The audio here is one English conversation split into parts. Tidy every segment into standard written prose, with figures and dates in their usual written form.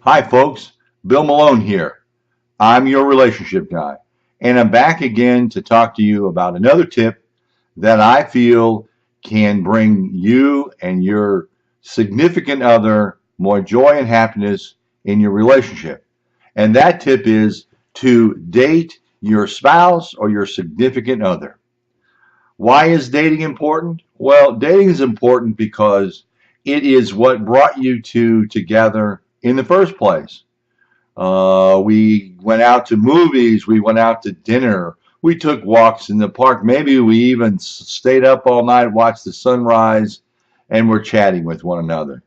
Hi, folks. Bill Malone here. I'm your relationship guy, and I'm back again to talk to you about another tip that I feel can bring you and your significant other more joy and happiness in your relationship. And that tip is to date your spouse or your significant other. Why is dating important? Well, dating is important because it is what brought you two together in the first place. We went out to movies. We went out to dinner. We took walks in the park. Maybe we even stayed up all night, watched the sunrise, and we're chatting with one another.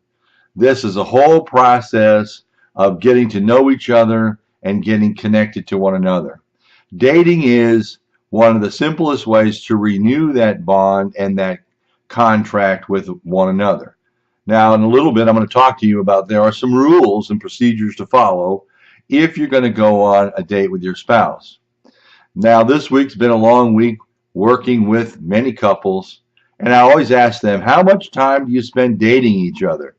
This is a whole process of getting to know each other and getting connected to one another. Dating is one of the simplest ways to renew that bond and that contract with one another. Now, in a little bit, I'm going to talk to you about there are some rules and procedures to follow if you're going to go on a date with your spouse. Now, this week's been a long week working with many couples, and I always ask them, how much time do you spend dating each other?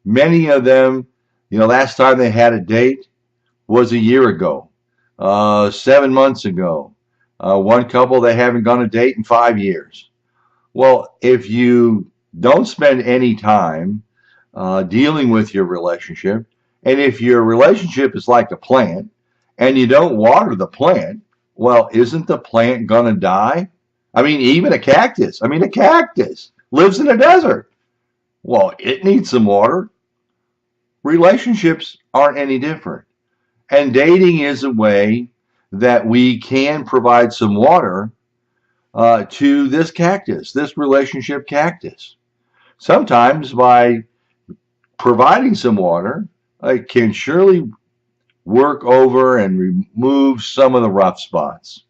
Many of them, last time they had a date was a year ago, 7 months ago. One couple, they haven't gone on a date in 5 years. Well, if you don't spend any time dealing with your relationship, and if your relationship is like a plant and you don't water the plant, well, isn't the plant going to die? I mean, even a cactus. A cactus lives in a desert. Well, it needs some water. Relationships aren't any different. And dating is a way that we can provide some water to this cactus, this relationship cactus. Sometimes by providing some water, it can surely work over and remove some of the rough spots.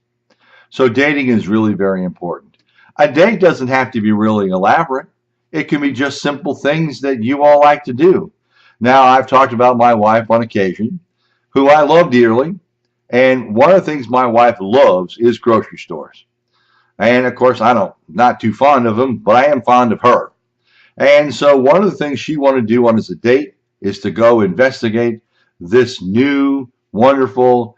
So dating is really very important. A date doesn't have to be really elaborate. It can be just simple things that you all like to do. Now, I've talked about my wife on occasion, who I love dearly, and one of the things my wife loves is grocery stores. And of course, not too fond of them, but I am fond of her. And so one of the things she wanted to do on as a date is to go investigate this new, wonderful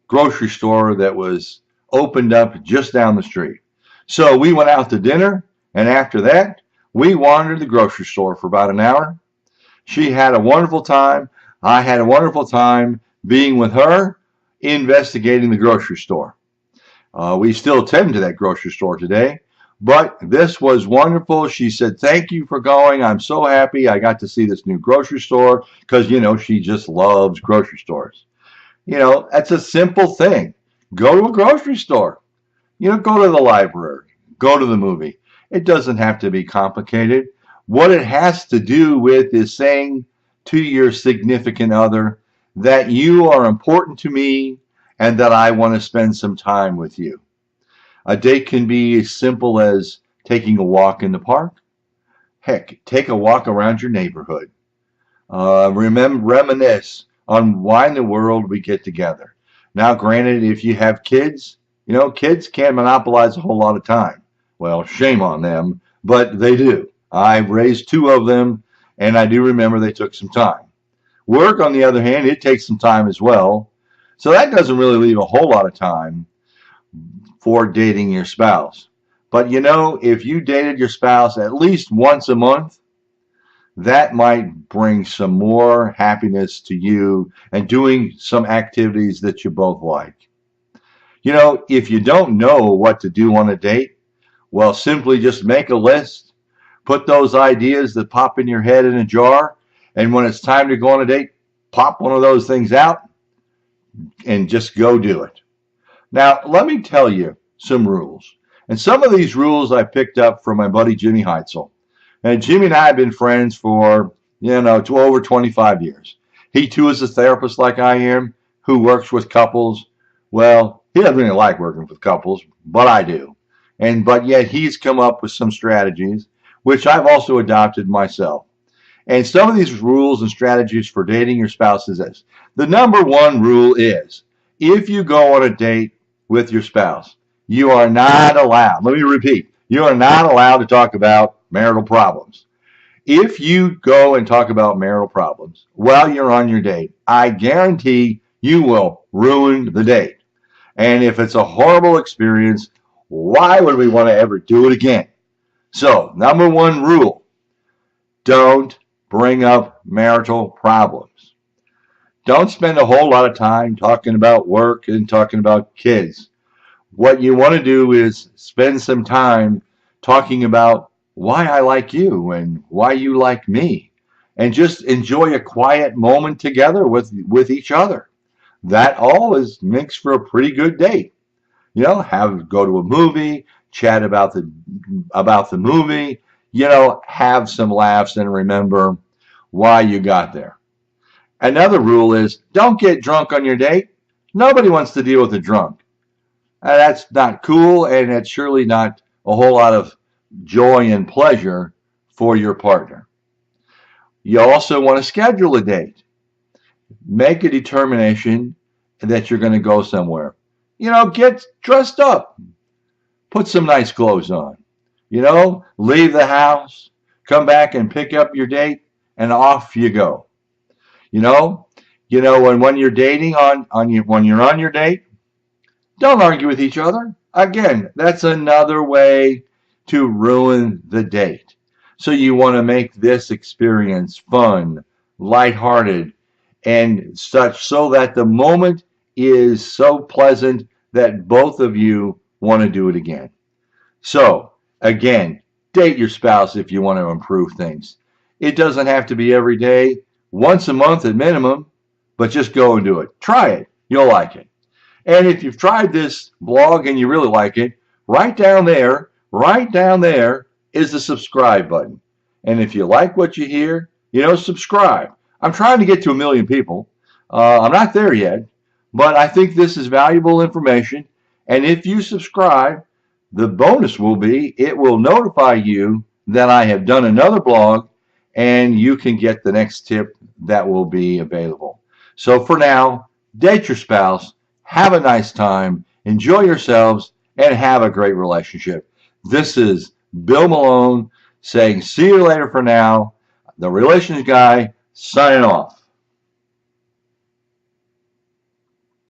grocery store that was opened up just down the street. So we went out to dinner, and after that, we wandered the grocery store for about an hour. She had a wonderful time. I had a wonderful time being with her, investigating the grocery store. We still tend to that grocery store today, but this was wonderful. She said, "Thank you for going. I'm so happy I got to see this new grocery store," because, she just loves grocery stores. That's a simple thing. Go to a grocery store. Go to the library. Go to the movie. It doesn't have to be complicated. What it has to do with is saying to your significant other that you are important to me and that I want to spend some time with you. A date can be as simple as taking a walk in the park. Heck, take a walk around your neighborhood. Reminisce on why in the world we get together. Now, granted, if you have kids, kids can't monopolize a whole lot of time. Well, shame on them, but they do. I've raised two of them, and I do remember they took some time. Work, on the other hand, it takes some time as well. So that doesn't really leave a whole lot of time for dating your spouse. But if you dated your spouse at least once a month, that might bring some more happiness to you and doing some activities that you both like. If you don't know what to do on a date, well, simply just make a list, put those ideas that pop in your head in a jar, and when it's time to go on a date, pop one of those things out and just go do it. Now, let me tell you some rules. And some of these rules I picked up from my buddy Jimmy Heitzel. And Jimmy and I have been friends for, over 25 years. He too is a therapist like I am who works with couples. Well, he doesn't really like working with couples, but I do. But yet he's come up with some strategies, which I've also adopted myself. And some of these rules and strategies for dating your spouse is this. The number one rule is, if you go on a date with your spouse, you are not allowed, let me repeat, you are not allowed to talk about marital problems. If you go and talk about marital problems while you're on your date, I guarantee you will ruin the date. And if it's a horrible experience, why would we want to ever do it again? So, number one rule, don't bring up marital problems. Don't spend a whole lot of time talking about work and talking about kids. What you want to do is spend some time talking about why I like you and why you like me, and just enjoy a quiet moment together with each other. That all makes for a pretty good date. Go to a movie, chat about the movie, have some laughs and remember why you got there. Another rule is don't get drunk on your date. Nobody wants to deal with a drunk. That's not cool, and it's surely not a whole lot of joy and pleasure for your partner. You also want to schedule a date. Make a determination that you're going to go somewhere. Get dressed up. Put some nice clothes on. Leave the house, come back and pick up your date, and off you go. When you're dating when you're on your date, don't argue with each other. Again, that's another way to ruin the date. So you want to make this experience fun, lighthearted, and such so that the moment is so pleasant that both of you want to do it again. So, again, date your spouse if you want to improve things. It doesn't have to be every day, once a month at minimum, but just go and do it. Try it. You'll like it. And if you've tried this blog and you really like it, right down there is the subscribe button. And if you like what you hear, subscribe. I'm trying to get to 1 million people. I'm not there yet, but I think this is valuable information. And if you subscribe, the bonus will be it will notify you that I have done another blog, and you can get the next tip that will be available. So for now, date your spouse, have a nice time, enjoy yourselves, and have a great relationship. This is Bill Malone saying see you later for now. The Relations Guy signing off.